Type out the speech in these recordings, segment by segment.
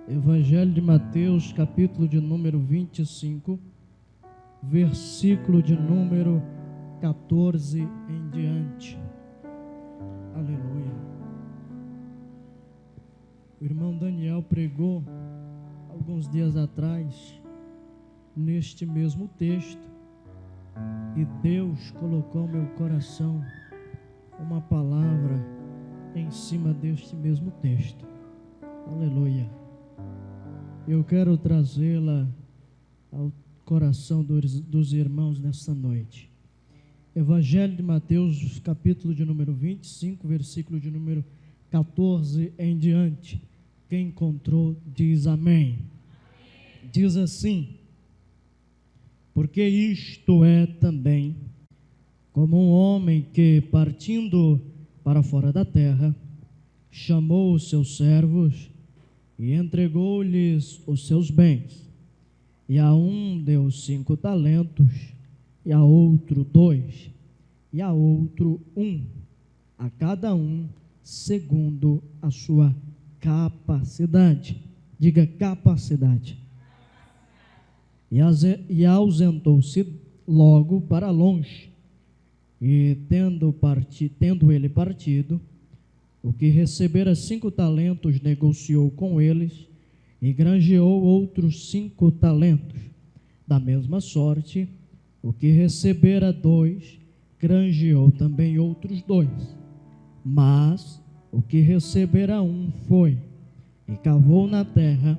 Evangelho de Mateus, capítulo de número 25, versículo de número 14 em diante. Aleluia. O irmão Daniel pregou alguns dias atrás neste mesmo texto e Deus colocou no meu coração uma palavra em cima deste mesmo texto. Aleluia. Eu quero trazê-la ao coração dos irmãos nesta noite. Evangelho de Mateus, capítulo de número 25, versículo de número 14 em diante. Quem encontrou, diz amém. Diz assim: porque isto é também como um homem que, partindo para fora da terra, chamou os seus servos e entregou-lhes os seus bens. E a um deu 5 talentos, e a outro 2, e a outro 1, a cada um segundo a sua capacidade. Diga capacidade. E ausentou-se logo para longe, e tendo ele partido, o que recebera 5 talentos negociou com eles e granjeou outros 5 talentos. Da mesma sorte, o que recebera 2 granjeou também outros 2. Mas o que recebera 1 foi e cavou na terra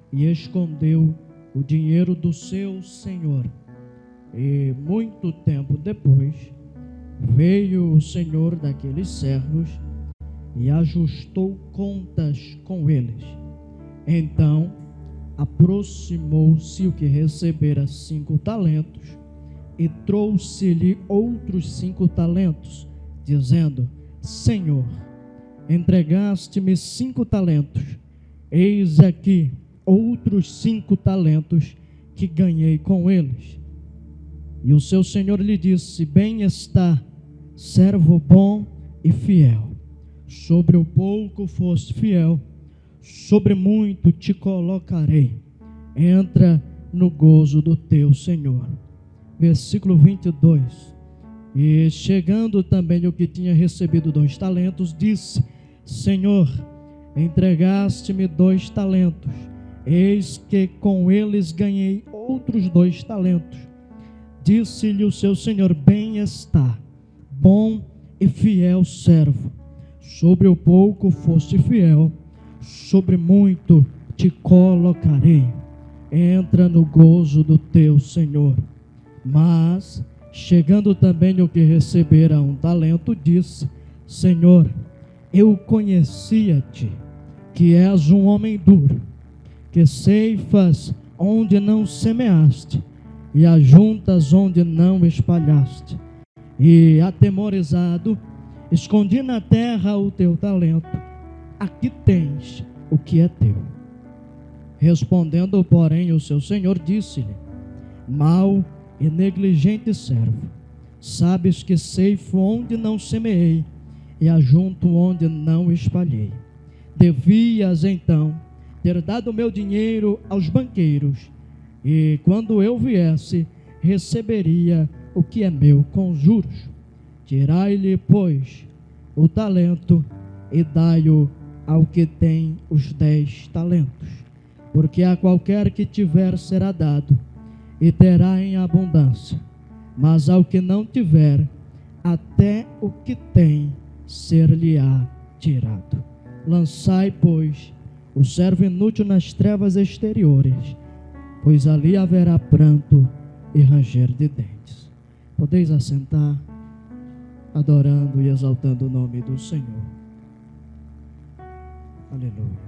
e escondeu o dinheiro do seu senhor. E muito tempo depois veio o senhor daqueles servos e ajustou contas com eles. Então aproximou-se o que recebera 5 talentos e trouxe-lhe outros 5 talentos, dizendo: Senhor, entregaste-me 5 talentos, eis aqui outros 5 talentos que ganhei com eles. E o seu senhor lhe disse: bem está, servo bom e fiel. Sobre o pouco foste fiel, sobre muito te colocarei. Entra no gozo do teu Senhor. Versículo 22. E chegando também o que tinha recebido 2 talentos, disse: Senhor, entregaste-me 2 talentos, eis que com eles ganhei outros 2 talentos. Disse-lhe o seu senhor: bem está, bom e fiel servo. Sobre o pouco foste fiel, sobre muito te colocarei. Entra no gozo do teu Senhor. Mas, chegando também o que recebera 1 talento, disse: Senhor, eu conhecia-te, que és um homem duro, que ceifas onde não semeaste, e ajuntas onde não espalhaste. E, atemorizado, escondi na terra o teu talento. Aqui tens o que é teu. Respondendo, porém, o seu senhor disse-lhe: mau e negligente servo, sabes que ceifo onde não semeei e ajunto onde não espalhei. Devias então ter dado o meu dinheiro aos banqueiros, e quando eu viesse, receberia o que é meu com juros. Tirai-lhe, pois, o talento e dai-o ao que tem os 10 talentos. Porque a qualquer que tiver será dado, e terá em abundância. Mas ao que não tiver, até o que tem ser-lhe-á tirado. Lançai, pois, o servo inútil nas trevas exteriores, pois ali haverá pranto e ranger de dentes. Podeis assentar, adorando e exaltando o nome do Senhor. Aleluia.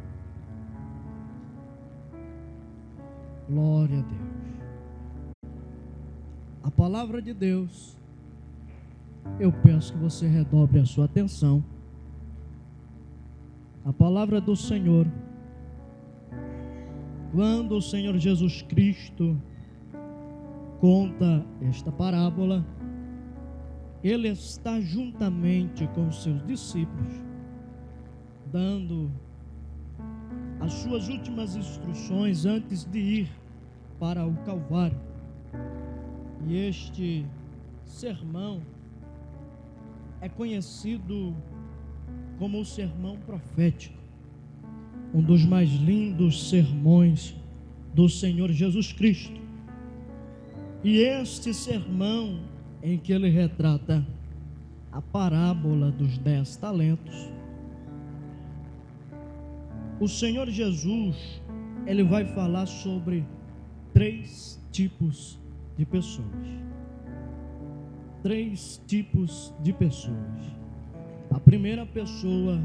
Glória a Deus. A palavra de Deus, eu peço que você redobre a sua atenção. A palavra do Senhor, quando o Senhor Jesus Cristo conta esta parábola, Ele está juntamente com os seus discípulos, dando as suas últimas instruções antes de ir para o Calvário. E este sermão é conhecido como o sermão profético, um dos mais lindos sermões do Senhor Jesus Cristo. E este sermão em que ele retrata a parábola dos 10 talentos, o Senhor Jesus, ele vai falar sobre 3 tipos de pessoas. 3 tipos de pessoas. A primeira pessoa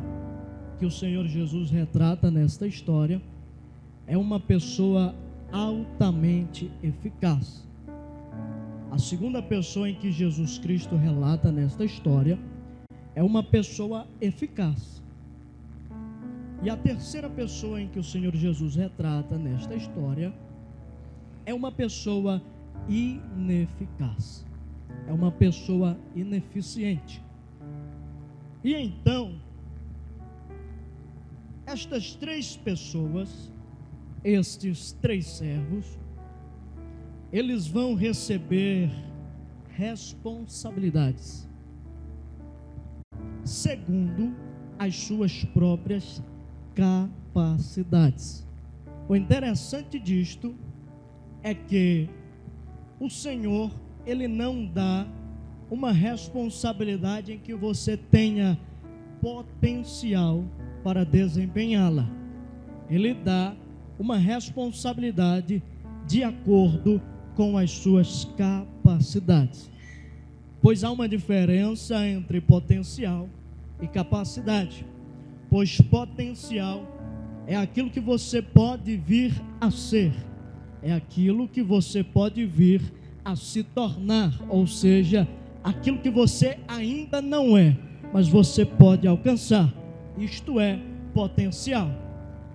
que o Senhor Jesus retrata nesta história é uma pessoa altamente eficaz. A segunda pessoa em que Jesus Cristo relata nesta história é uma pessoa eficaz. E a terceira pessoa em que o Senhor Jesus retrata nesta história é uma pessoa ineficaz. É uma pessoa ineficiente. E então, estas 3 pessoas, estes 3 servos, eles vão receber responsabilidades segundo as suas próprias capacidades. O interessante disto é que o Senhor, ele não dá uma responsabilidade em que você tenha potencial para desempenhá-la. Ele dá uma responsabilidade de acordo com as suas capacidades. Pois há uma diferença entre potencial e capacidade. Pois potencial é aquilo que você pode vir a ser, é aquilo que você pode vir a se tornar, ou seja, aquilo que você ainda não é, mas você pode alcançar. Isto é potencial.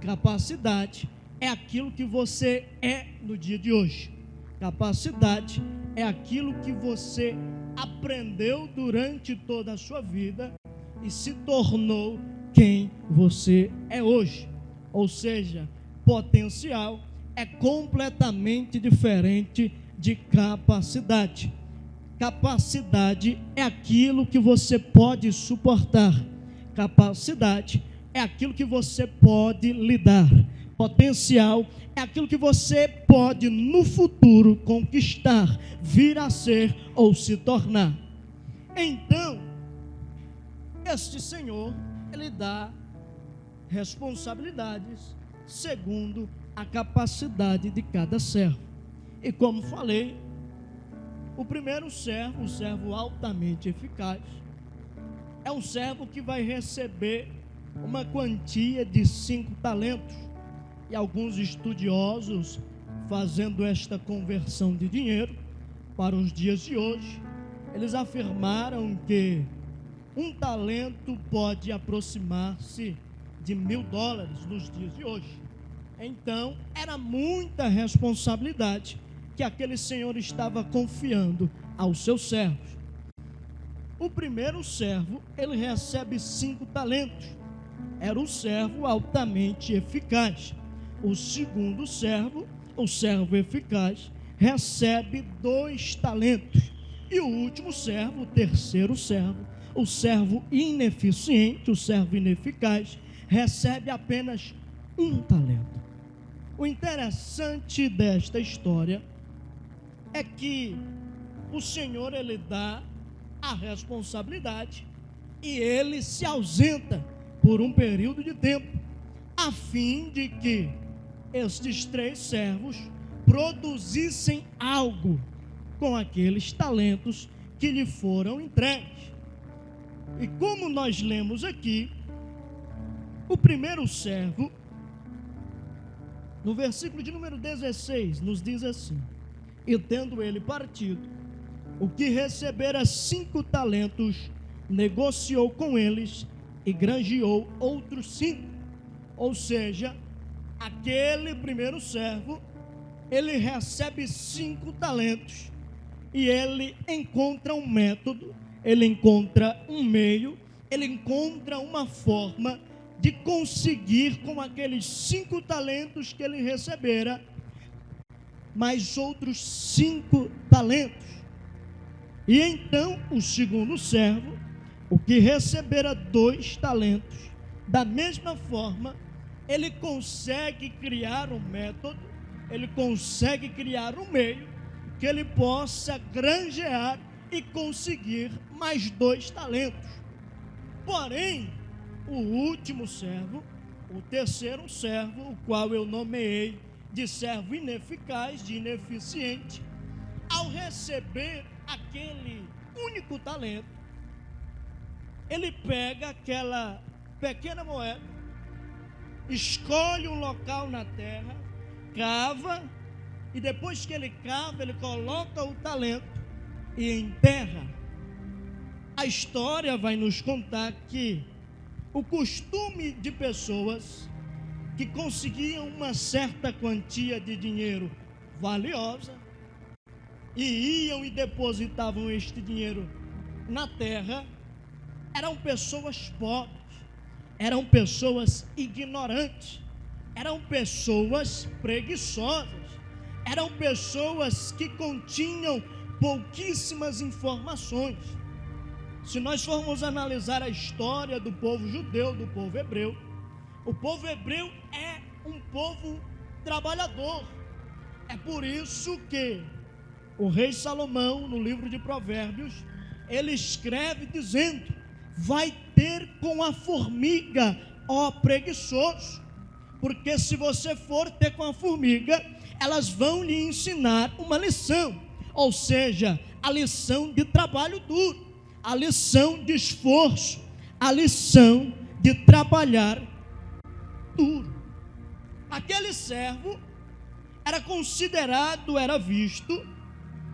Capacidade é aquilo que você é no dia de hoje. Capacidade é aquilo que você aprendeu durante toda a sua vida e se tornou quem você é hoje. Ou seja, potencial é completamente diferente de capacidade. Capacidade é aquilo que você pode suportar. Capacidade é aquilo que você pode lidar. Potencial é aquilo que você pode no futuro conquistar, vir a ser ou se tornar. Então, este Senhor, ele dá responsabilidades segundo a capacidade de cada servo. E como falei, o primeiro servo, o servo altamente eficaz, é um servo que vai receber uma quantia de 5 talentos. E alguns estudiosos, fazendo esta conversão de dinheiro para os dias de hoje, eles afirmaram que um talento pode aproximar-se de $1.000 nos dias de hoje. Então, era muita responsabilidade que aquele senhor estava confiando aos seus servos. O primeiro servo, ele recebe 5 talentos. Era um servo altamente eficaz. O segundo servo, o servo eficaz, recebe 2 talentos. E o último servo, o terceiro servo, o servo ineficiente, o servo ineficaz, recebe apenas 1 talento. O interessante desta história é que o Senhor, ele dá a responsabilidade e ele se ausenta por um período de tempo, a fim de que estes 3 servos produzissem algo com aqueles talentos que lhe foram entregues. E como nós lemos aqui, o primeiro servo, no versículo de número 16, nos diz assim: e tendo ele partido, o que recebera 5 talentos, negociou com eles e granjeou outros 5. Ou seja, aquele primeiro servo, ele recebe 5 talentos e ele encontra um método, ele encontra um meio, ele encontra uma forma de conseguir com aqueles 5 talentos que ele recebera, mais outros 5 talentos. E então o segundo servo, o que recebera 2 talentos, da mesma forma, ele consegue criar um método, ele consegue criar um meio que ele possa granjear e conseguir mais 2 talentos. Porém, o último servo, o terceiro servo, o qual eu nomeei de servo ineficaz, de ineficiente, ao receber aquele único talento, ele pega aquela pequena moeda, escolhe um local na terra, cava, e depois que ele cava, ele coloca o talento e enterra. A história vai nos contar que o costume de pessoas que conseguiam uma certa quantia de dinheiro valiosa e iam e depositavam este dinheiro na terra, eram pessoas pobres, eram pessoas ignorantes, eram pessoas preguiçosas, eram pessoas que continham pouquíssimas informações. Se nós formos analisar a história do povo judeu, do povo hebreu, o povo hebreu é um povo trabalhador. É por isso que o rei Salomão, no livro de Provérbios, ele escreve dizendo: vai ter com a formiga, ó preguiçoso, porque se você for ter com a formiga, elas vão lhe ensinar uma lição, ou seja, a lição de trabalho duro, a lição de esforço, a lição de trabalhar duro. Aquele servo era considerado, era visto,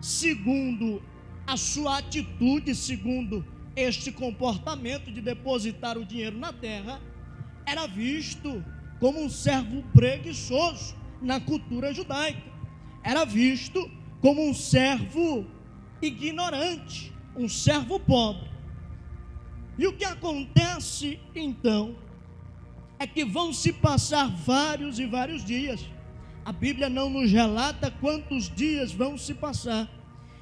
segundo a sua atitude, segundo este comportamento de depositar o dinheiro na terra, era visto como um servo preguiçoso na cultura judaica, era visto como um servo ignorante, um servo pobre. E o que acontece então é que vão se passar vários e vários dias. A Bíblia não nos relata quantos dias vão se passar,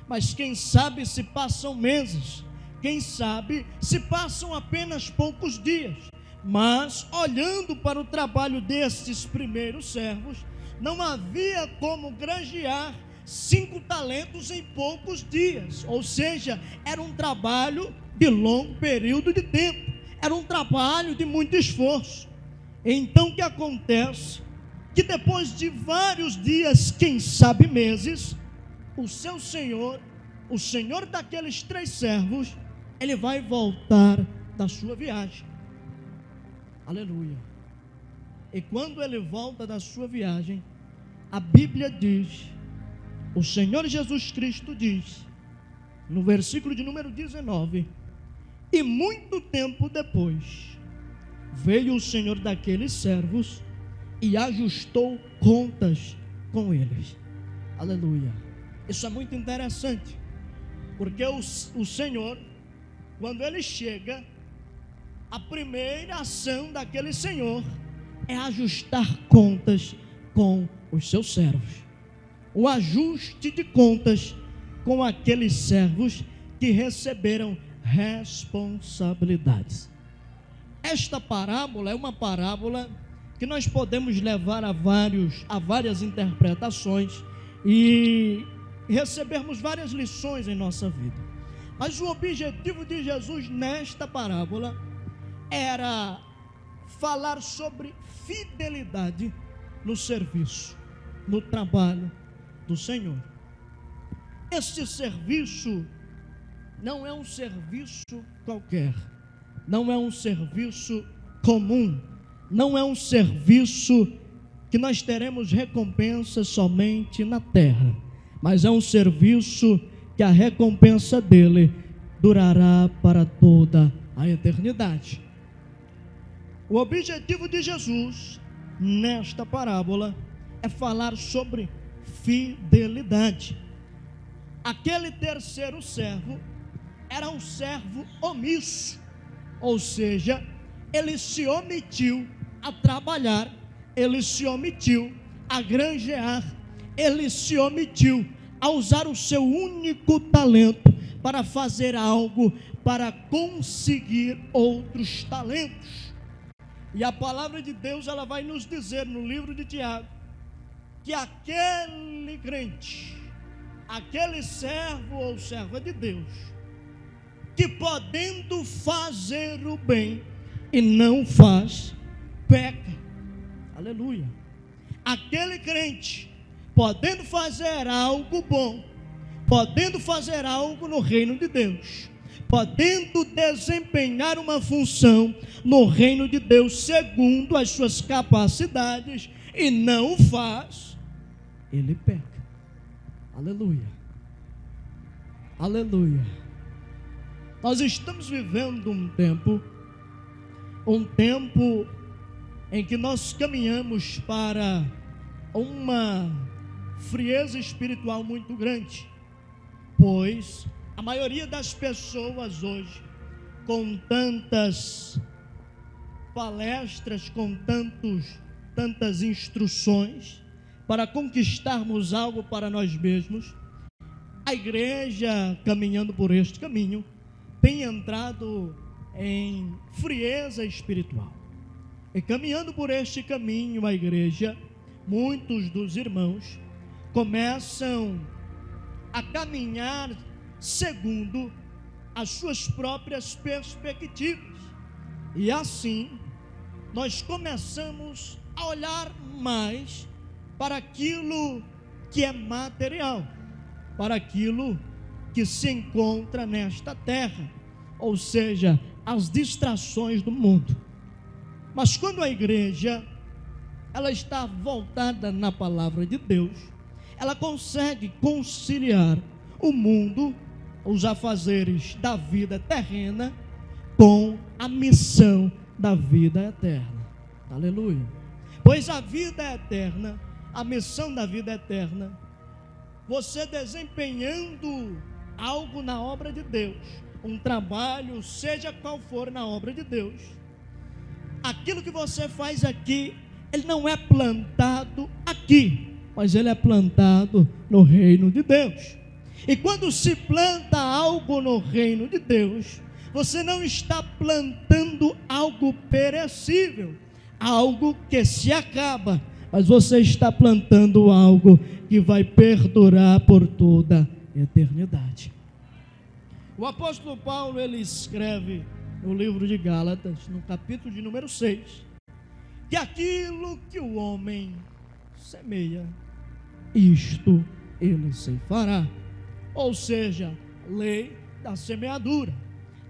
mas quem sabe se passam meses, quem sabe se passam apenas poucos dias. Mas olhando para o trabalho destes primeiros servos, não havia como granjear 5 talentos em poucos dias, ou seja, era um trabalho de longo período de tempo, era um trabalho de muito esforço. Então o que acontece? Que depois de vários dias, quem sabe meses, o seu senhor, o senhor daqueles 3 servos, ele vai voltar da sua viagem. Aleluia. E quando ele volta da sua viagem, a Bíblia diz, o Senhor Jesus Cristo diz, no versículo de número 19, e muito tempo depois, veio o Senhor daqueles servos e ajustou contas com eles. Aleluia. Isso é muito interessante, porque o Senhor, quando ele chega, a primeira ação daquele Senhor é ajustar contas com os seus servos. O ajuste de contas com aqueles servos que receberam responsabilidades. Esta parábola é uma parábola que nós podemos levar a várias interpretações e recebermos várias lições em nossa vida. Mas o objetivo de Jesus nesta parábola era falar sobre fidelidade no serviço, no trabalho do Senhor. Este serviço não é um serviço qualquer, não é um serviço comum, não é um serviço que nós teremos recompensa somente na terra, mas é um serviço que a recompensa dele durará para toda a eternidade. O objetivo de Jesus nesta parábola é falar sobre fidelidade. Aquele terceiro servo era um servo omisso, ou seja, ele se omitiu a trabalhar, ele se omitiu a granjear, ele se omitiu a usar o seu único talento para fazer algo, para conseguir outros talentos. E a palavra de Deus, ela vai nos dizer no livro de Tiago, que aquele crente, aquele servo ou serva de Deus, que podendo fazer o bem e não faz, peca. Aleluia. Aquele crente, podendo fazer algo bom, podendo fazer algo no reino de Deus, podendo desempenhar uma função no reino de Deus segundo as suas capacidades e não faz, ele peca. Aleluia. Aleluia. Nós estamos vivendo um tempo em que nós caminhamos para uma frieza espiritual muito grande, pois a maioria das pessoas hoje, com tantas palestras, com tantas instruções para conquistarmos algo para nós mesmos, a igreja, caminhando por este caminho, tem entrado em frieza espiritual. E caminhando por este caminho, a igreja, muitos dos irmãos começam a caminhar segundo as suas próprias perspectivas. E assim, nós começamos a olhar mais para aquilo que é material, para aquilo que se encontra nesta terra, ou seja, as distrações do mundo. Mas quando a igreja, ela está voltada na palavra de Deus, ela consegue conciliar o mundo, os afazeres da vida terrena, com a missão da vida eterna. Aleluia. Pois a vida eterna, a missão da vida eterna, você desempenhando algo na obra de Deus, um trabalho, seja qual for na obra de Deus, aquilo que você faz aqui, ele não é plantado aqui, mas ele é plantado no reino de Deus. E quando se planta algo no reino de Deus, você não está plantando algo perecível, algo que se acaba, mas você está plantando algo que vai perdurar por toda a eternidade. O apóstolo Paulo, ele escreve no livro de Gálatas, no capítulo de número 6, que aquilo que o homem semeia, isto ele ceifará. Ou seja, lei da semeadura.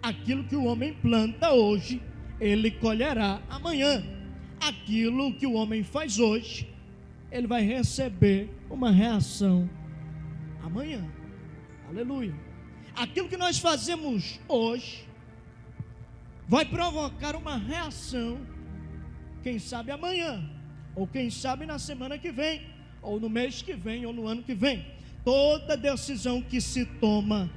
Aquilo que o homem planta hoje, ele colherá amanhã. Aquilo que o homem faz hoje, ele vai receber uma reação amanhã. Aleluia. Aquilo que nós fazemos hoje vai provocar uma reação, quem sabe amanhã, ou quem sabe na semana que vem, ou no mês que vem, ou no ano que vem. Toda decisão que se toma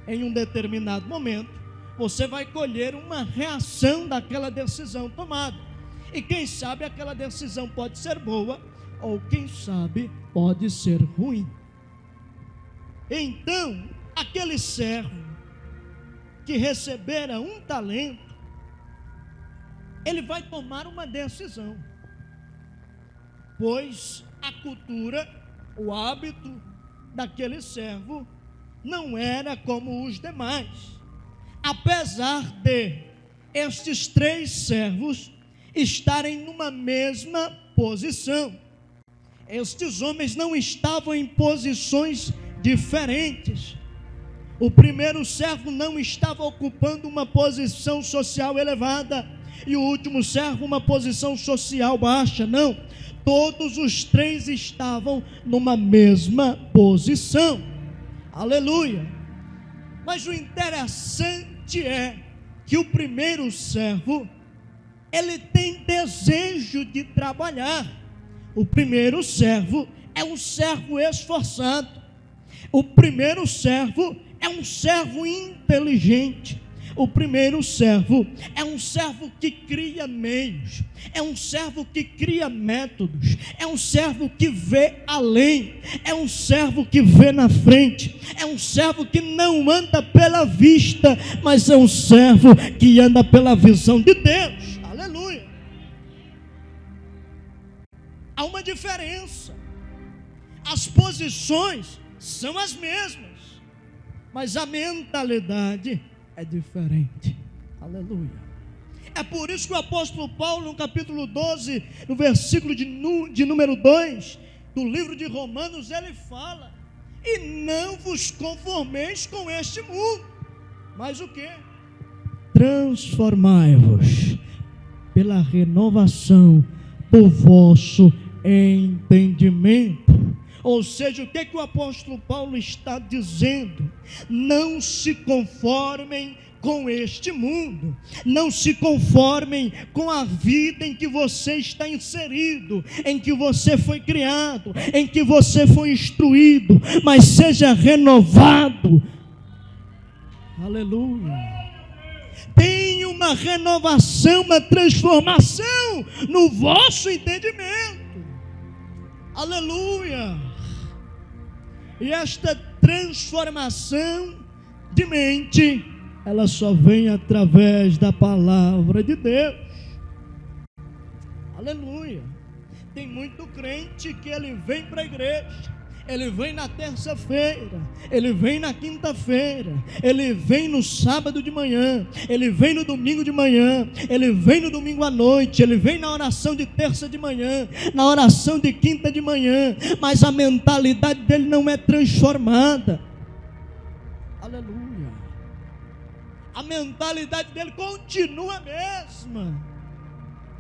em um determinado momento, você vai colher uma reação daquela decisão tomada. E quem sabe aquela decisão pode ser boa, ou quem sabe pode ser ruim. Então, aquele servo que recebera um talento, ele vai tomar uma decisão, pois a cultura, o hábito daquele servo não era como os demais. Apesar de estes 3 servos estarem numa mesma posição, estes homens não estavam em posições diferentes. O primeiro servo não estava ocupando uma posição social elevada e o último servo uma posição social baixa, não. Todos os 3 estavam numa mesma posição. Aleluia. Mas o interessante é que o primeiro servo, ele tem desejo de trabalhar. O primeiro servo é um servo esforçado. O primeiro servo é um servo inteligente. O primeiro servo é um servo que cria meios, é um servo que cria métodos, é um servo que vê além, é um servo que vê na frente, é um servo que não anda pela vista, mas é um servo que anda pela visão de Deus. Aleluia! Há uma diferença. As posições são as mesmas, mas a mentalidade é diferente. Aleluia. É por isso que o apóstolo Paulo, no capítulo 12, no versículo de número 2, do livro de Romanos, ele fala: e não vos conformeis com este mundo, mas o quê? Transformai-vos pela renovação do vosso entendimento. Ou seja, o que o apóstolo Paulo está dizendo? Não se conformem com este mundo, não se conformem com a vida em que você está inserido, em que você foi criado, em que você foi instruído, mas seja renovado. Aleluia. Tem uma renovação, uma transformação no vosso entendimento. Aleluia. E esta transformação de mente, ela só vem através da palavra de Deus. Aleluia. Tem muito crente que ele vem para a igreja, ele vem na terça-feira, ele vem na quinta-feira, ele vem no sábado de manhã, ele vem no domingo de manhã, ele vem no domingo à noite, ele vem na oração de terça de manhã, na oração de quinta de manhã, mas a mentalidade dele não é transformada. Aleluia. A mentalidade dele continua a mesma.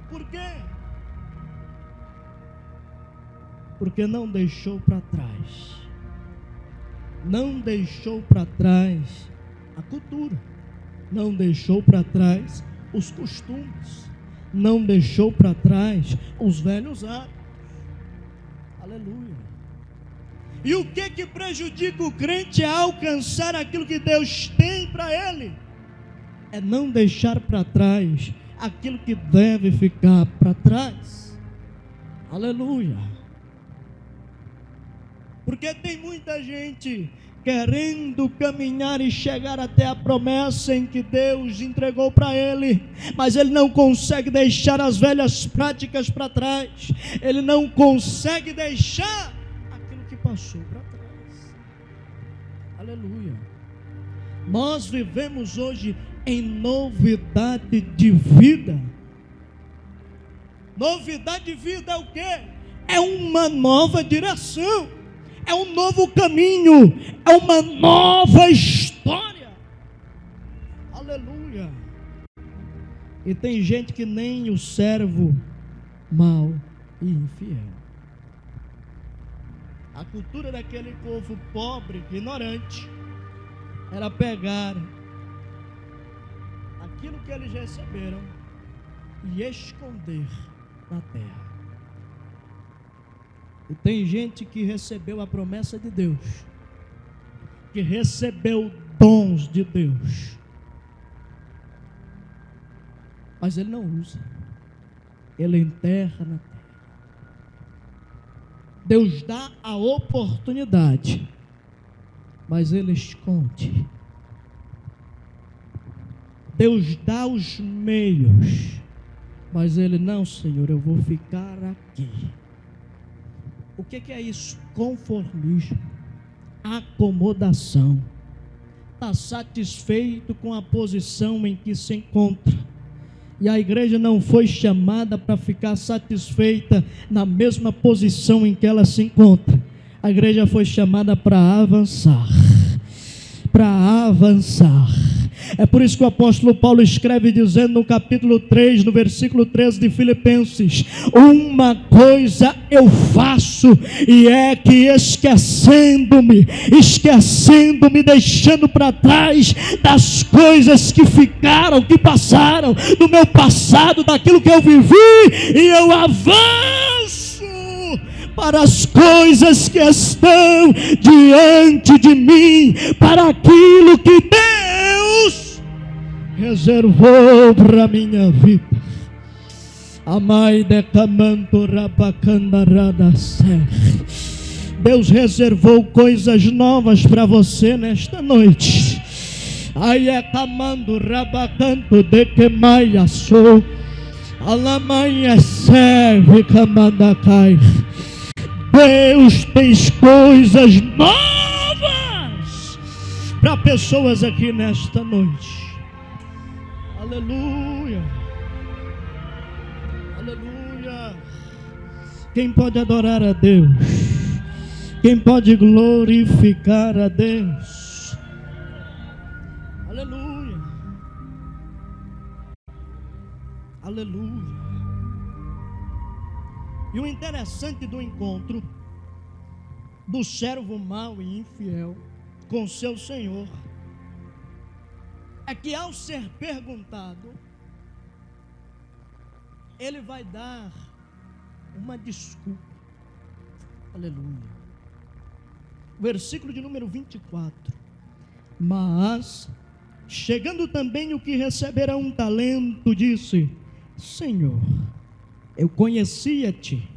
Por quê? Porque não deixou para trás. Não deixou para trás a cultura. Não deixou para trás os costumes. Não deixou para trás os velhos hábitos. Aleluia. E o que prejudica o crente a alcançar aquilo que Deus tem para ele? É não deixar para trás aquilo que deve ficar para trás. Aleluia. Porque tem muita gente querendo caminhar e chegar até a promessa em que Deus entregou para ele, mas ele não consegue deixar as velhas práticas para trás, ele não consegue deixar aquilo que passou para trás. Aleluia. Nós vivemos hoje em novidade de vida. Novidade de vida é o quê? É uma nova direção, é um novo caminho, é uma nova história. Aleluia. E tem gente que nem o servo mau e infiel. A cultura daquele povo pobre, ignorante, era pegar aquilo que eles receberam e esconder na terra. E tem gente que recebeu a promessa de Deus, que recebeu dons de Deus, mas ele não usa, ele enterra na terra. Deus dá a oportunidade, mas ele esconde. Deus dá os meios, mas ele não, Senhor, eu vou ficar aqui. O que é isso? Conformismo, acomodação. Está satisfeito com a posição em que se encontra. E a igreja não foi chamada para ficar satisfeita na mesma posição em que ela se encontra. A igreja foi chamada para avançar. Para avançar. É por isso que o apóstolo Paulo escreve dizendo no capítulo 3, no versículo 13 de Filipenses: uma coisa eu faço, e é que esquecendo-me, deixando para trás das coisas que ficaram, que passaram, do meu passado, daquilo que eu vivi, e eu avanço para as coisas que estão diante de mim, para aquilo que Deus reservou para minha vida. Amai decamanto rabacandarada ser. Deus reservou coisas novas para você nesta noite. Aí é camando rabacanto de que maia sou. Alamanha serve camandacai. Deus tem coisas novas para pessoas aqui nesta noite. Aleluia. Aleluia. Quem pode adorar a Deus? Quem pode glorificar a Deus? Aleluia. Aleluia. E o interessante do encontro do servo mau e infiel com seu Senhor é que, ao ser perguntado, ele vai dar uma desculpa. Aleluia. Versículo de número 24. Mas, chegando também o que recebera um talento, disse: Senhor, eu conhecia-te,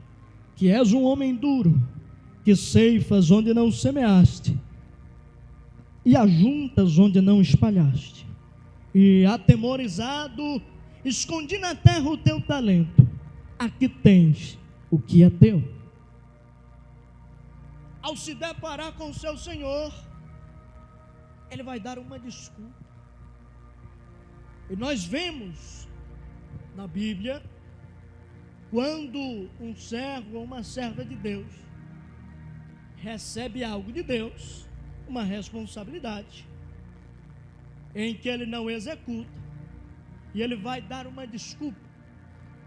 que és um homem duro, que ceifas onde não semeaste, e ajuntas onde não espalhaste. E atemorizado, escondi na terra o teu talento. Aqui tens o que é teu. Ao se deparar com o seu Senhor, ele vai dar uma desculpa. E nós vemos na Bíblia, quando um servo ou uma serva de Deus recebe algo de Deus, uma responsabilidade, em que ele não executa, e ele vai dar uma desculpa.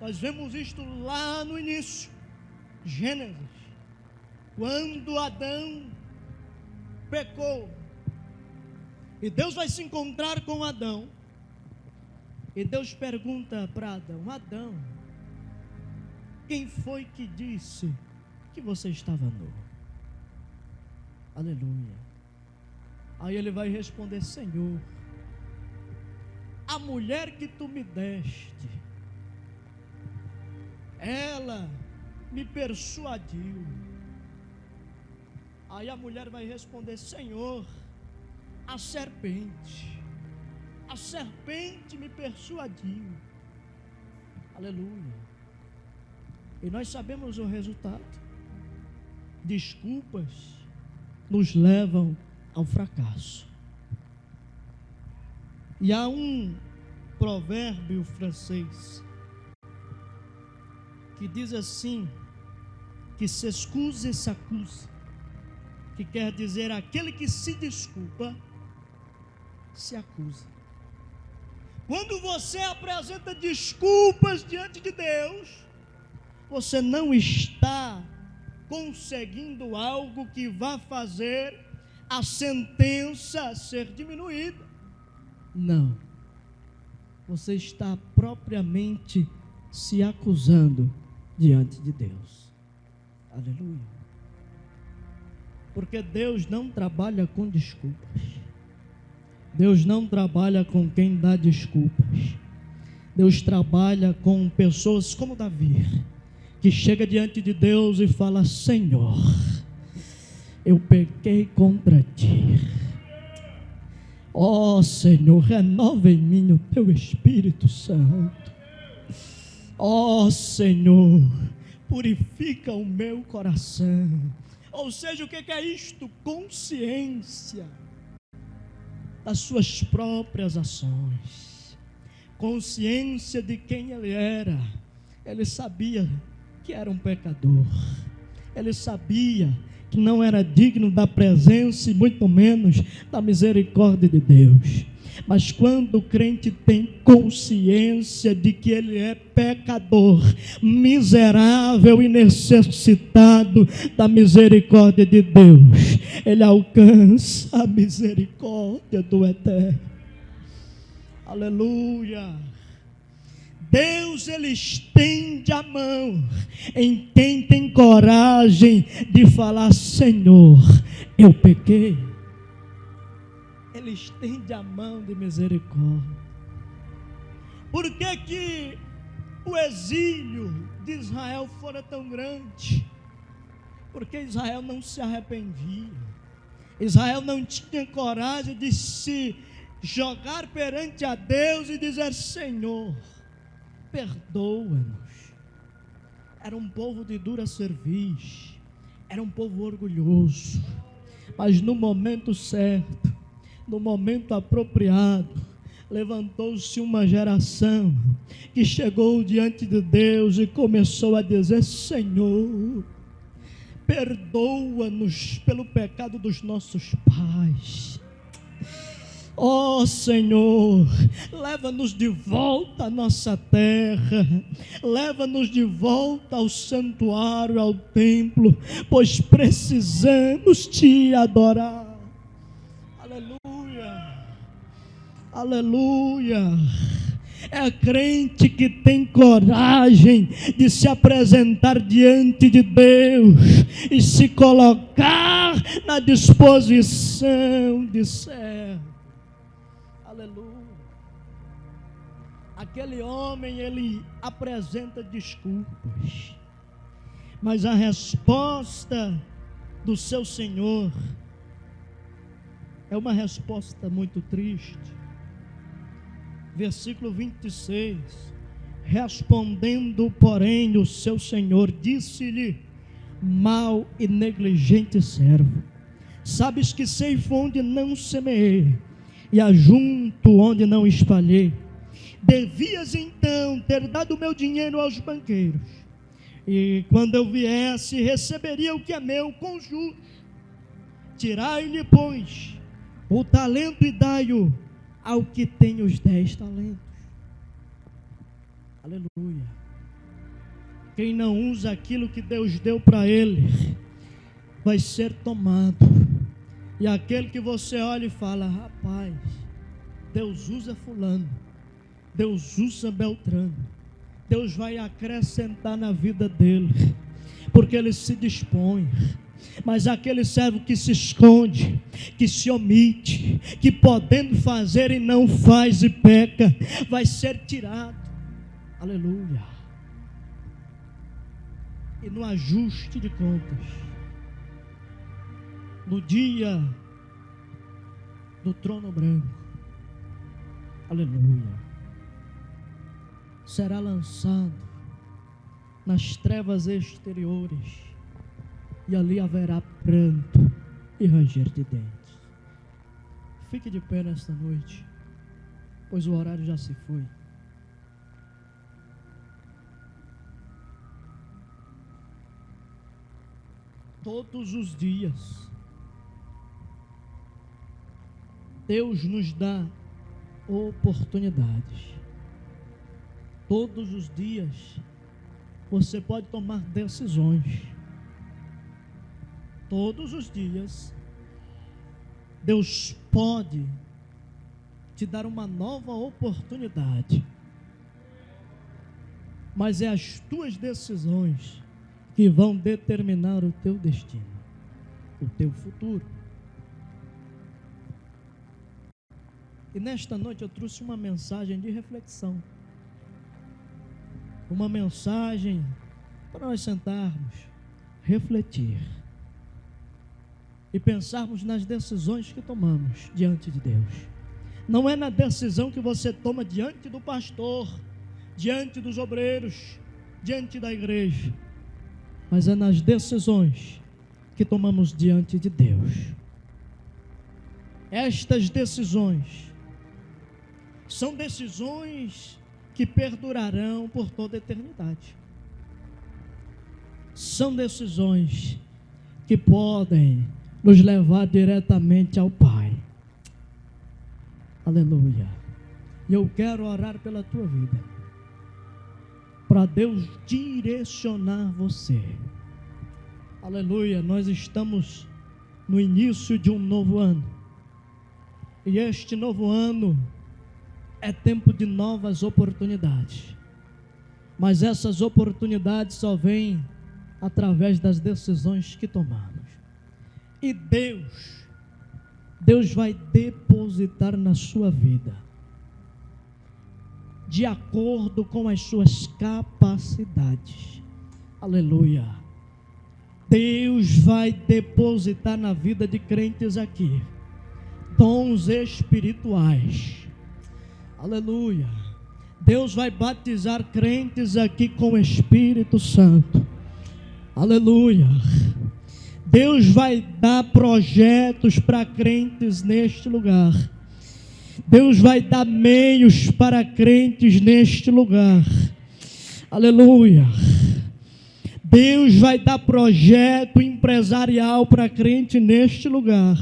Nós vemos isto lá no início, Gênesis, quando Adão pecou, e Deus vai se encontrar com Adão, e Deus pergunta para Adão: Adão, quem foi que disse que você estava nu? Aleluia. Aí ele vai responder: Senhor, a mulher que tu me deste, ela me persuadiu. Aí a mulher vai responder: Senhor, a serpente me persuadiu. Aleluia. E nós sabemos o resultado. Desculpas nos levam ao fracasso. E há um provérbio francês que diz assim, que se excuse e s'accuse, que quer dizer aquele que se desculpa, se acusa. Quando você apresenta desculpas diante de Deus, você não está conseguindo algo que vá fazer a sentença ser diminuída. Não. Você está propriamente se acusando diante de Deus. Aleluia. Porque Deus não trabalha com desculpas. Deus não trabalha com quem dá desculpas. Deus trabalha com pessoas como Davi, que chega diante de Deus e fala: Senhor, eu pequei contra ti. Ó Senhor, renova em mim o teu Espírito Santo. Ó Senhor, purifica o meu coração. Ou seja, o que é isto? Consciência das suas próprias ações, consciência de quem ele era. Ele sabia que era um pecador, ele sabia que não era digno da presença e muito menos da misericórdia de Deus. Mas quando o crente tem consciência de que ele é pecador, miserável e necessitado da misericórdia de Deus, ele alcança a misericórdia do Eterno. Aleluia. Deus, ele estende a mão em quem tem coragem de falar: Senhor, eu pequei. Ele estende a mão de misericórdia. Por que que o exílio de Israel fora tão grande? Porque Israel não se arrependia. Israel não tinha coragem de se jogar perante a Deus e dizer: Senhor, perdoa-nos. Era um povo de dura cerviz, era um povo orgulhoso, mas no momento certo, no momento apropriado, levantou-se uma geração que chegou diante de Deus e começou a dizer: Senhor, perdoa-nos pelo pecado dos nossos pais. Ó Senhor, leva-nos de volta à nossa terra, leva-nos de volta ao santuário, ao templo, pois precisamos te adorar. Aleluia, aleluia. É crente que tem coragem de se apresentar diante de Deus e se colocar na disposição de servo. Aleluia. Aquele homem, ele apresenta desculpas, mas a resposta do seu Senhor é uma resposta muito triste. Versículo 26, respondendo, porém, o seu Senhor disse-lhe: mau e negligente servo, sabes que ceifo onde não semeei, e ajunto onde não espalhei. Devias então ter dado o meu dinheiro aos banqueiros, e quando eu viesse, receberia o que é meu com juros. Tirai-lhe, pois, o talento e dai-o ao que tem os 10 talentos. Aleluia. Quem não usa aquilo que Deus deu para ele, vai ser tomado. E aquele que você olha e fala: rapaz, Deus usa fulano, Deus usa Beltrano, Deus vai acrescentar na vida dele, porque ele se dispõe. Mas aquele servo que se esconde, que se omite, que podendo fazer e não faz e peca, vai ser tirado. Aleluia. E no ajuste de contas, no dia do trono branco, aleluia, será lançado nas trevas exteriores, e ali haverá pranto e ranger de dentes. Fique de pé nesta noite, pois o horário já se foi. Todos os dias, Deus nos dá oportunidades. Todos os dias, você pode tomar decisões. Todos os dias, Deus pode te dar uma nova oportunidade. Mas é as tuas decisões que vão determinar o teu destino, o teu futuro. E nesta noite eu trouxe uma mensagem de reflexão. Uma mensagem para nós sentarmos, refletir e pensarmos nas decisões que tomamos diante de Deus. Não é na decisão que você toma diante do pastor, diante dos obreiros, diante da igreja, mas é nas decisões que tomamos diante de Deus. Estas decisões são decisões que perdurarão por toda a eternidade. São decisões que podem nos levar diretamente ao Pai. Aleluia. E eu quero orar pela tua vida, para Deus direcionar você. Aleluia. Nós estamos no início de um novo ano, e este novo ano é tempo de novas oportunidades, mas essas oportunidades só vêm através das decisões que tomamos. E Deus vai depositar na sua vida de acordo com as suas capacidades. Aleluia. Deus vai depositar na vida de crentes aqui dons espirituais. Aleluia. Deus vai batizar crentes aqui com o Espírito Santo. Aleluia. Deus vai dar projetos para crentes neste lugar. Deus vai dar meios para crentes neste lugar. Aleluia. Deus vai dar projeto empresarial para crente neste lugar.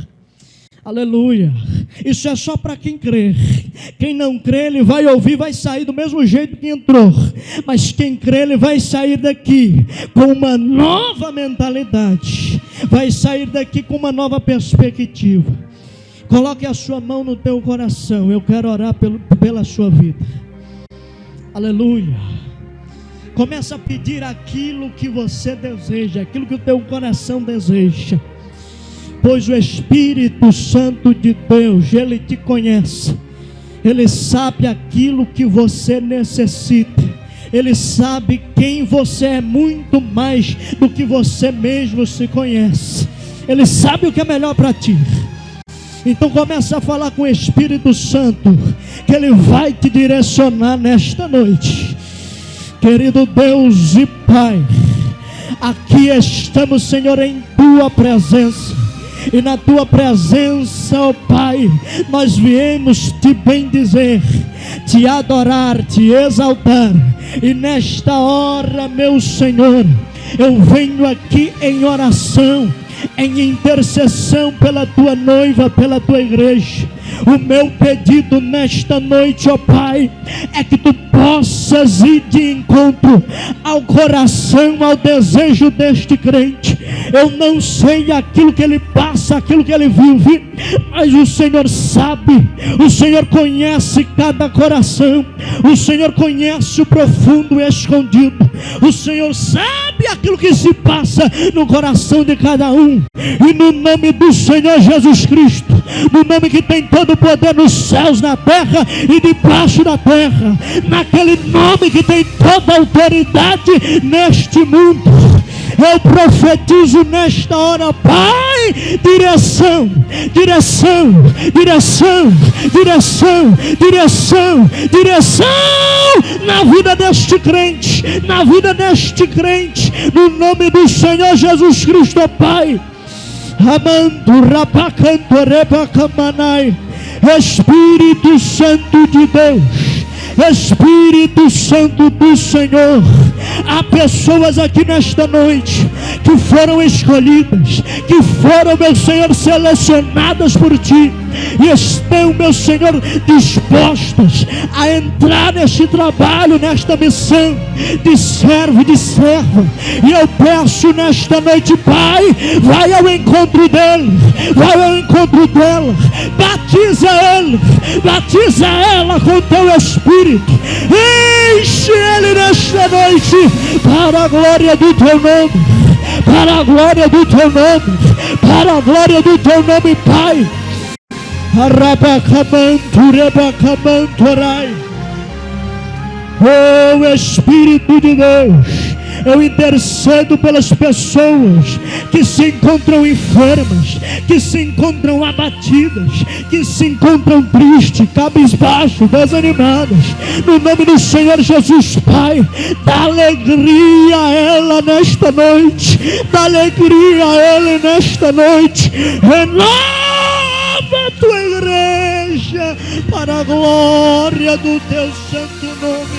Aleluia. Isso é só para quem crê. Quem não crê, ele vai ouvir, vai sair do mesmo jeito que entrou. Mas quem crê, ele vai sair daqui com uma nova mentalidade. Vai sair daqui com uma nova perspectiva. Coloque a sua mão no teu coração. Eu quero orar pela sua vida. Aleluia. Começa a pedir aquilo que você deseja, aquilo que o teu coração deseja. Pois o Espírito Santo de Deus, Ele te conhece. Ele sabe aquilo que você necessita. Ele sabe quem você é muito mais do que você mesmo se conhece. Ele sabe o que é melhor para ti. Então começa a falar com o Espírito Santo, que Ele vai te direcionar nesta noite. Querido Deus e Pai, aqui estamos, Senhor, em Tua presença. E na Tua presença, ó Pai, nós viemos te bendizer, te adorar, te exaltar. E nesta hora, meu Senhor, eu venho aqui em oração, em intercessão pela Tua noiva, pela Tua igreja. O meu pedido nesta noite, ó Pai, é que Tu possas ir de encontro ao coração, ao desejo deste crente. Eu não sei aquilo que ele passa, aquilo que ele vive, mas o Senhor sabe. O Senhor conhece cada coração. O Senhor conhece o profundo e escondido. O Senhor sabe aquilo que se passa no coração de cada um. E no nome do Senhor Jesus Cristo, no nome que tem todo o poder nos céus, na terra e debaixo da terra, naquele nome que tem toda a autoridade neste mundo, eu profetizo nesta hora, Pai, direção, direção, direção, direção, direção, direção na vida deste crente, na vida deste crente, no nome do Senhor Jesus Cristo, Pai. Amando rapacanto rebacamanai. Espírito Santo de Deus, Espírito Santo do Senhor, há pessoas aqui nesta noite que foram escolhidas, que foram, meu Senhor, selecionadas por Ti, e estão, meu Senhor, dispostas a entrar neste trabalho, nesta missão de servo e de serva. E eu peço nesta noite, Pai, vai ao encontro dele, vai ao encontro dela, batiza ele, batiza ela com Teu Espírito, enche ele nesta noite, para a glória do Teu nome, para a glória do Teu nome, para a glória do Teu nome, Pai. Oh Espírito de Deus, eu intercedo pelas pessoas que se encontram enfermas, que se encontram abatidas, que se encontram tristes, cabisbaixo, desanimadas. No nome do Senhor Jesus, Pai, dá alegria a ela nesta noite, dá alegria a ele nesta noite. Renova a Tua igreja para a glória do Teu santo nome.